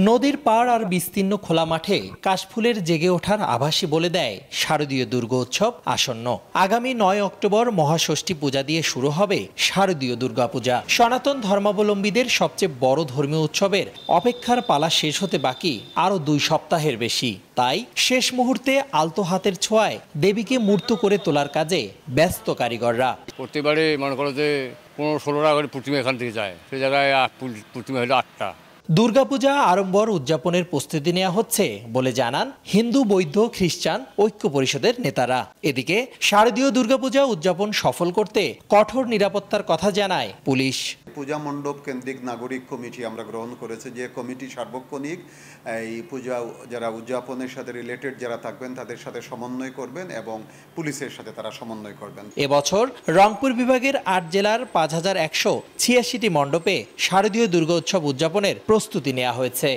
নদীর পাড় আর বিস্তীর্ণ খোলা মাঠে কাশফুলের জেগে ওঠার আভাসই বলে দেয় শারদীয় দুর্গোৎসব আসন্ন। আগামী 9 অক্টোবর মহাষষ্ঠী পূজা দিয়ে শুরু হবে শারদীয় দুর্গাপূজা। সনাতন ধর্মাবলম্বীদের সবচেয়ে বড় ধর্মীয় উৎসবের অপেক্ষার পালা শেষ হতে বাকি আরও 2 সপ্তাহের বেশি। তাই শেষ মুহূর্তে আলতো হাতের ছোঁয়ায় দেবীকে মূর্ত করে তোলার কাজে ব্যস্ত কারিগররা। প্রতিবারে মনে করো যে 15-16টা করে প্রতিমা এখান থেকে যায়, সে জায়গায় প্রতিমা হলো 8টা। দুর্গাপূজা আড়ম্বর উদযাপনের প্রস্তুতি নেওয়া হচ্ছে বলে জানান হিন্দু, বৌদ্ধ, খ্রিস্টান ঐক্য পরিষদের নেতারা। এদিকে শারদীয় দুর্গাপূজা উদযাপন সফল করতে কঠোর নিরাপত্তার কথা জানায় পুলিশ। পূজা মণ্ডপ কেন্দ্রিক নাগরিক কমিটি আমরা গ্রহণ করেছে, যে কমিটি সার্বক্ষণিক এই পূজা যারা উদযাপনের সাথে রিলেটেড যারা থাকবেন তাদের সাথে সমন্বয় করবেন এবং পুলিশের সাথে তারা সমন্বয় করবেন। এবছর রংপুর বিভাগের 8 জেলার 5186টি মণ্ডপে শারদীয় দুর্গোৎসব উদযাপনের প্রস্তুতি নেওয়া হয়েছে।